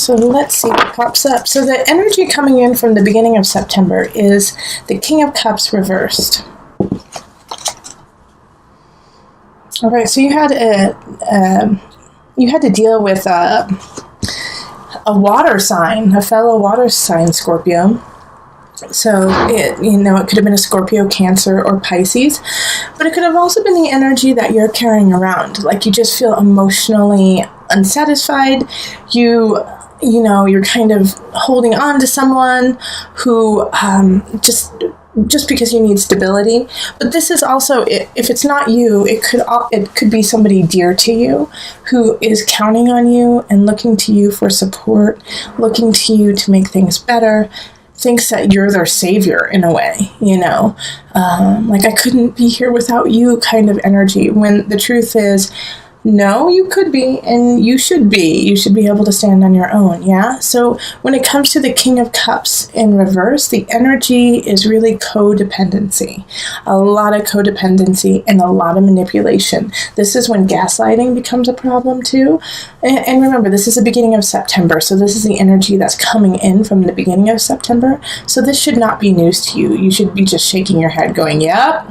So let's see what pops up. So the energy coming in from the beginning of September is the King of Cups reversed. All right, so you had to deal with a water sign, a fellow water sign, Scorpio. So it could have been a Scorpio, Cancer, or Pisces, but it could have also been the energy that you're carrying around. Like you just feel emotionally unsatisfied. You're kind of holding on to someone who just because you need stability. But this is also, if it's not you, it could be somebody dear to you who is counting on you and looking to you for support, looking to you to make things better, thinks that you're their savior in a way, like I couldn't be here without you kind of energy, when the truth is, no, you could be, and you should be. You should be able to stand on your own, yeah? So when it comes to the King of Cups in reverse, the energy is really codependency. A lot of codependency and a lot of manipulation. This is when gaslighting becomes a problem too. And remember, this is the beginning of September, so this is the energy that's coming in from the beginning of September. So this should not be news to you. You should be just shaking your head going, yep,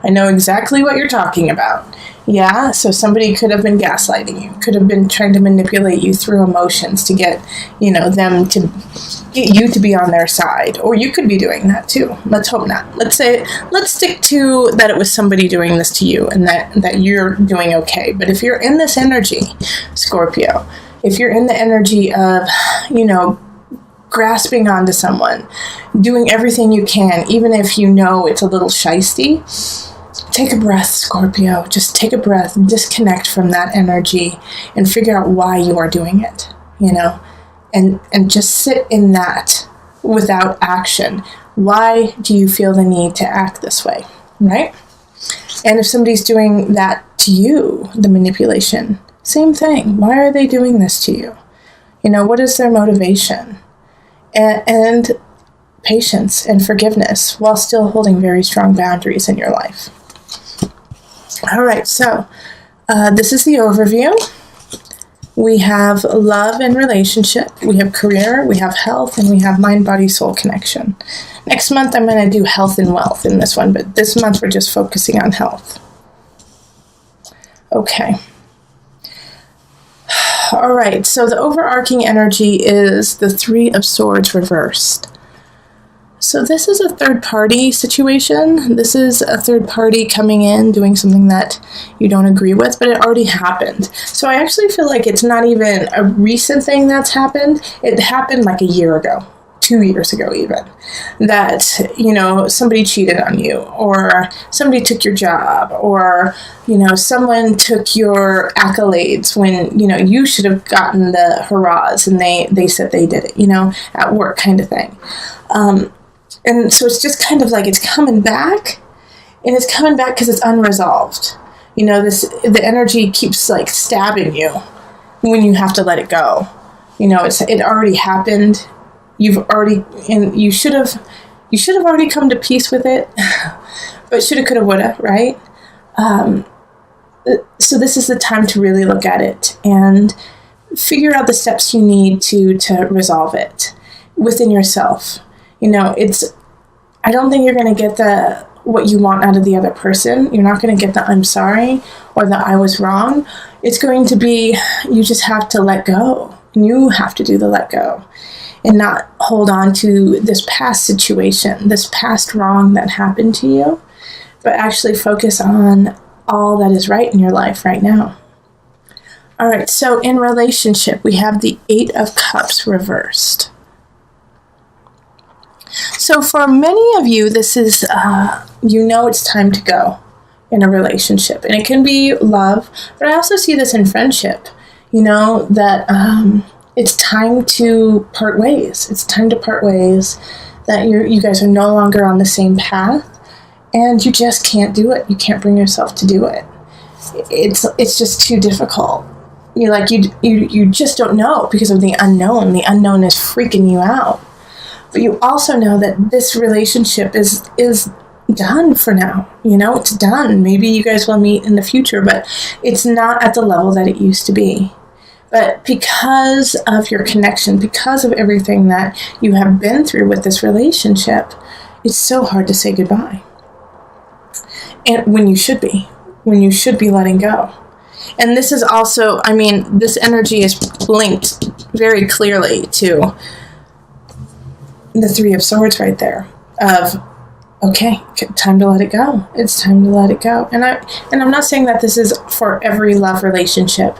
I know exactly what you're talking about. Yeah, so somebody could have been gaslighting you, could have been trying to manipulate you through emotions to get, them to get you to be on their side. Or you could be doing that too. Let's hope not. Let's stick to that it was somebody doing this to you and that you're doing okay. But if you're in this energy, Scorpio, if you're in the energy of, grasping onto someone, doing everything you can, even if it's a little shisty, take a breath, Scorpio. Just take a breath, disconnect from that energy, and figure out why you are doing it, and just sit in that without action. Why do you feel the need to act this way, right? And if somebody's doing that to you, the manipulation, same thing. Why are they doing this to you? What is their motivation? And patience and forgiveness while still holding very strong boundaries in your life. All right, so this is the overview. We have love and relationship, we have career, we have health, and we have mind, body, soul connection. Next month, I'm going to do health and wealth in this one, but this month we're just focusing on health. Okay. All right, so the overarching energy is the Three of Swords reversed. So this is a third-party situation. This is a third party coming in, doing something that you don't agree with, but it already happened. So I actually feel like it's not even a recent thing that's happened. It happened like a year ago, 2 years ago even, that, somebody cheated on you, or somebody took your job, or, someone took your accolades when, you should have gotten the hurrahs and they said they did it, at work kind of thing. And so it's just kind of like it's coming back, and it's coming back because it's unresolved. The energy keeps like stabbing you when you have to let it go. It already happened. You should have already come to peace with it, but shoulda, coulda, woulda, right? So this is the time to really look at it and figure out the steps you need to resolve it within yourself. I don't think you're going to get what you want out of the other person. You're not going to get the I'm sorry or the I was wrong. It's going to be, you just have to let go. And you have to do the let go and not hold on to this past situation, this past wrong that happened to you, but actually focus on all that is right in your life right now. All right, so in relationship, we have the Eight of Cups reversed. So for many of you, this is, it's time to go in a relationship. And it can be love, but I also see this in friendship, that it's time to part ways. It's time to part ways, that you guys are no longer on the same path, and you just can't do it. You can't bring yourself to do it. It's just too difficult. You just don't know because of the unknown. The unknown is freaking you out. But you also know that this relationship is done for now. It's done. Maybe you guys will meet in the future, but it's not at the level that it used to be. But because of your connection, because of everything that you have been through with this relationship, it's so hard to say goodbye. And when you should be letting go. And this is also, I mean, this energy is linked very clearly to the Three of Swords right there of, okay, time to let it go. It's time to let it go. And I'm not saying that this is for every love relationship.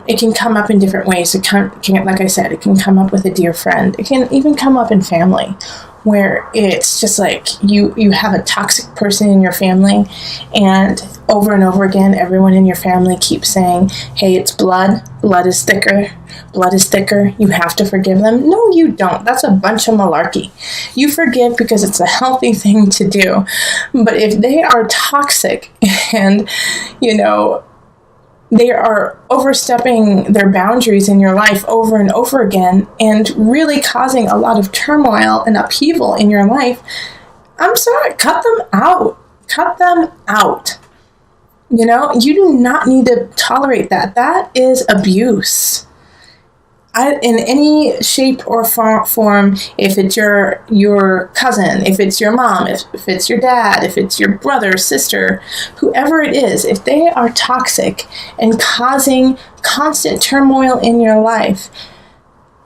It can come up in different ways. It can, like I said, it can come up with a dear friend. It can even come up in family, where it's just like you have a toxic person in your family, and over again, everyone in your family keeps saying, hey, it's blood is thicker, you have to forgive them. No, you don't. That's a bunch of malarkey. You forgive because it's a healthy thing to do. But if they are toxic and, they are overstepping their boundaries in your life over and over again and really causing a lot of turmoil and upheaval in your life, I'm sorry, cut them out. Cut them out. You do not need to tolerate that. That is abuse. In any shape or form, if it's your cousin, if it's your mom, if it's your dad, if it's your brother, sister, whoever it is, if they are toxic and causing constant turmoil in your life,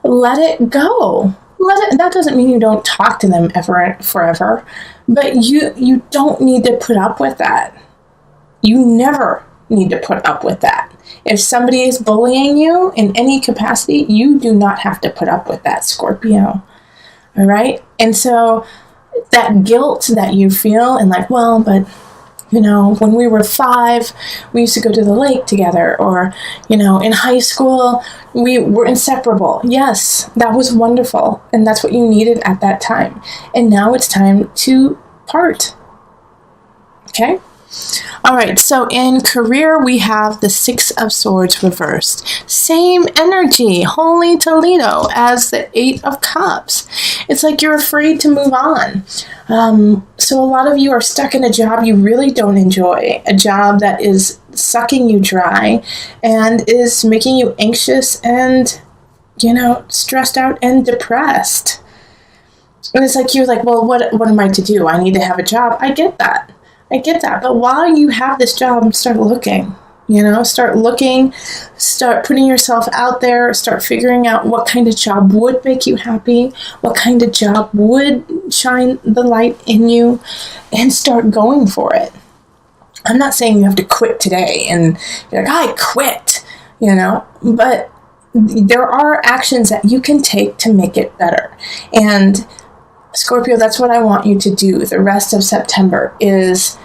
let it go. That doesn't mean you don't talk to them forever, but you don't need to put up with that. You never need to put up with that. If somebody is bullying you in any capacity, you do not have to put up with that, Scorpio. All right? And so that guilt that you feel and like, well, but, when we were 5, we used to go to the lake together, or, in high school, we were inseparable. Yes, that was wonderful. And that's what you needed at that time. And now it's time to part. Okay? All right, so in career, we have the Six of Swords reversed. Same energy, Holy Toledo, as the Eight of Cups. It's like you're afraid to move on. So a lot of you are stuck in a job you really don't enjoy, a job that is sucking you dry and is making you anxious and, stressed out and depressed. And it's like, you're like, well, what am I to do? I need to have a job. I get that. But while you have this job, start looking, start putting yourself out there, start figuring out what kind of job would make you happy, what kind of job would shine the light in you, and start going for it. I'm not saying you have to quit today and be like, I quit, but there are actions that you can take to make it better. And Scorpio, that's what I want you to do the rest of September, is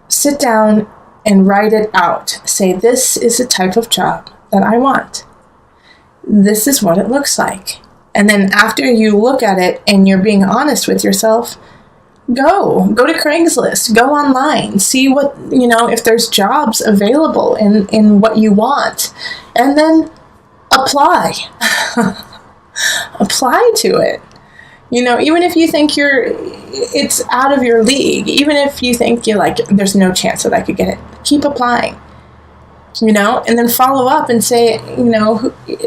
sit down and write it out. Say, this is the type of job that I want. This is what it looks like. And then after you look at it and you're being honest with yourself, go to Craigslist, go online, see what, if there's jobs available in what you want, and then apply. Apply to it. Even if you think it's out of your league, even if you think you're like, there's no chance that I could get it, keep applying, and then follow up and say,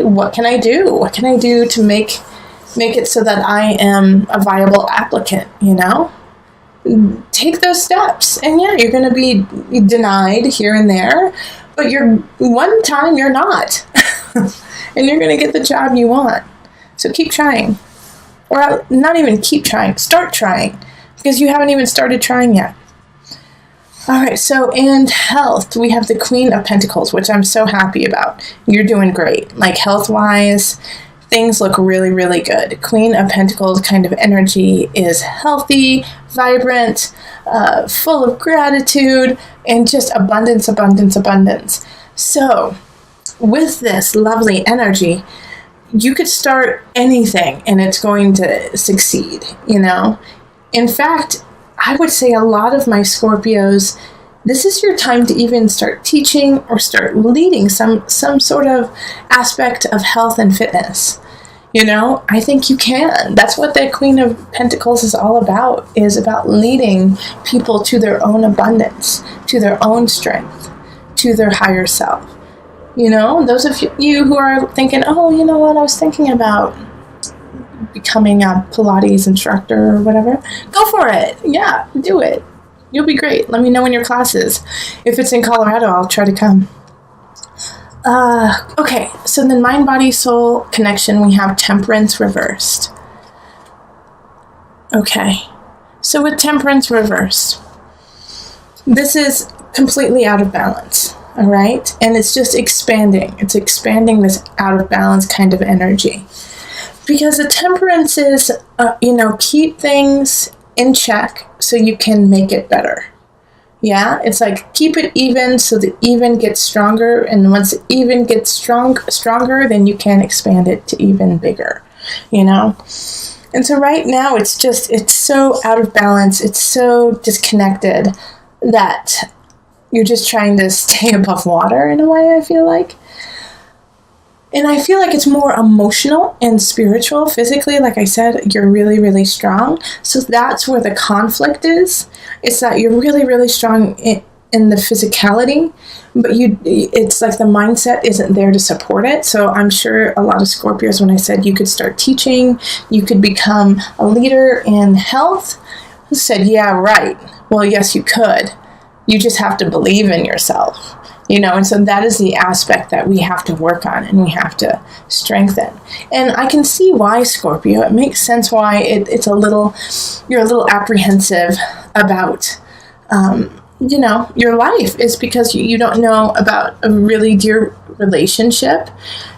what can I do? What can I do to make it so that I am a viable applicant, Take those steps. And yeah, you're going to be denied here and there, but one time you're not, and you're going to get the job you want. So keep trying. Or not even keep trying, start trying, because you haven't even started trying yet. All right, so in health, we have the Queen of Pentacles, which I'm so happy about. You're doing great. Like health-wise, things look really, really good. Queen of Pentacles kind of energy is healthy, vibrant, full of gratitude, and just abundance, abundance, abundance. So with this lovely energy, you could start anything and it's going to succeed, In fact, I would say a lot of my Scorpios, this is your time to even start teaching or start leading some sort of aspect of health and fitness. I think you can. That's what the Queen of Pentacles is all about, is about leading people to their own abundance, to their own strength, to their higher self. You know, those of you who are thinking, oh, you know what, I was thinking about becoming a Pilates instructor or whatever, go for it. Yeah, do it. You'll be great. Let me know when your class is. If it's in Colorado, I'll try to come. Okay, so then mind, body, soul connection, we have temperance reversed. Okay, so with temperance reversed, this is completely out of balance, all right? And it's just expanding. It's expanding this out of balance kind of energy. Because the temperance is, keep things in check so you can make it better. Yeah, it's like keep it even so the even gets stronger, and once the even gets stronger, then you can expand it to even bigger, you know? And so right now it's so out of balance, it's so disconnected that you're just trying to stay above water in a way, I feel like. And I feel like it's more emotional and spiritual. Physically, like I said, you're really, really strong. So that's where the conflict is. It's that you're really, really strong in the physicality, but it's like the mindset isn't there to support it. So I'm sure a lot of Scorpios, when I said you could start teaching, you could become a leader in health, said, yeah, right. Well, yes, you could. You just have to believe in yourself. You know, and so that is the aspect that we have to work on and we have to strengthen. And I can see why, Scorpio. It makes sense why you're a little apprehensive about, your life. Is because you don't know about a really dear relationship,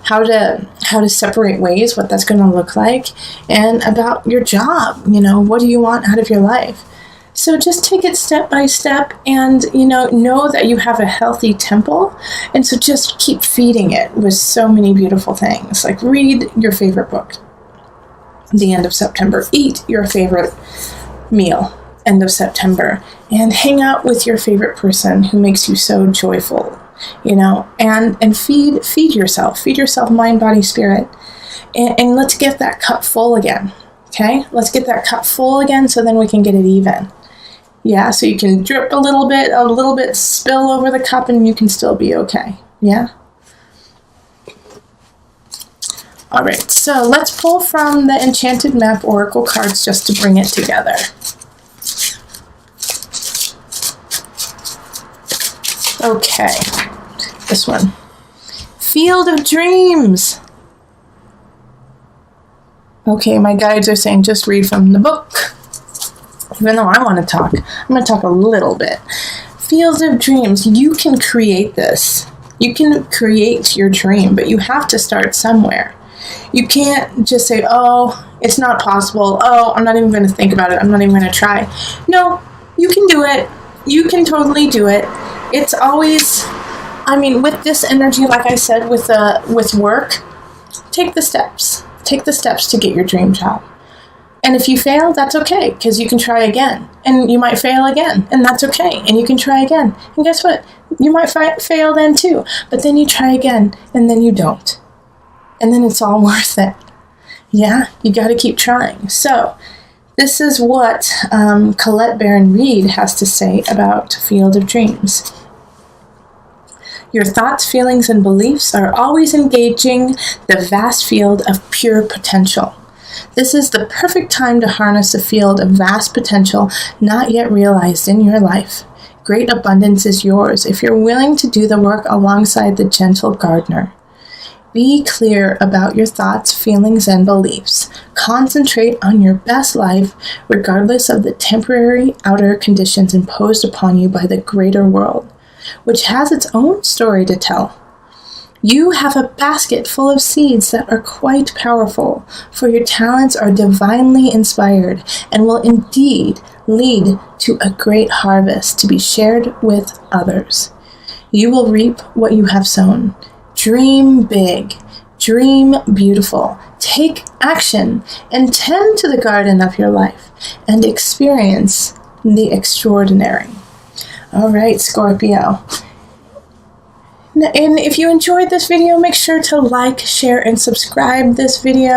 how to separate ways, what that's going to look like, and about your job. You know, what do you want out of your life? So just take it step by step and, know that you have a healthy temple. And so just keep feeding it with so many beautiful things. Like read your favorite book, the end of September. Eat your favorite meal, end of September. And hang out with your favorite person who makes you so joyful, and feed yourself. Feed yourself mind, body, spirit. And let's get that cup full again. Okay? Let's get that cup full again so then we can get it even. Yeah, so you can drip a little bit spill over the cup, and you can still be okay. Yeah? All right, so let's pull from the Enchanted Map Oracle cards just to bring it together. Okay, this one. Field of Dreams. Okay, my guides are saying just read from the book. Even though I want to talk, I'm going to talk a little bit. Fields of Dreams, you can create this. You can create your dream, but you have to start somewhere. You can't just say, oh, it's not possible. Oh, I'm not even going to think about it. I'm not even going to try. No, you can do it. You can totally do it. It's always, with this energy, like I said, with work, take the steps. Take the steps to get your dream job. And if you fail, that's okay, because you can try again. And you might fail again, and that's okay. And you can try again. And guess what? You might fail then too. But then you try again, and then you don't. And then it's all worth it. Yeah, you got to keep trying. So this is what Colette Baron Reed has to say about Field of Dreams. Your thoughts, feelings, and beliefs are always engaging the vast field of pure potential. This is the perfect time to harness a field of vast potential not yet realized in your life. Great abundance is yours if you're willing to do the work alongside the gentle gardener. Be clear about your thoughts, feelings, and beliefs. Concentrate on your best life, regardless of the temporary outer conditions imposed upon you by the greater world, which has its own story to tell. You have a basket full of seeds that are quite powerful, for your talents are divinely inspired and will indeed lead to a great harvest to be shared with others. You will reap what you have sown. Dream big, dream beautiful, take action, and tend to the garden of your life, and experience the extraordinary. All right, Scorpio. And if you enjoyed this video, make sure to like, share, and subscribe this video.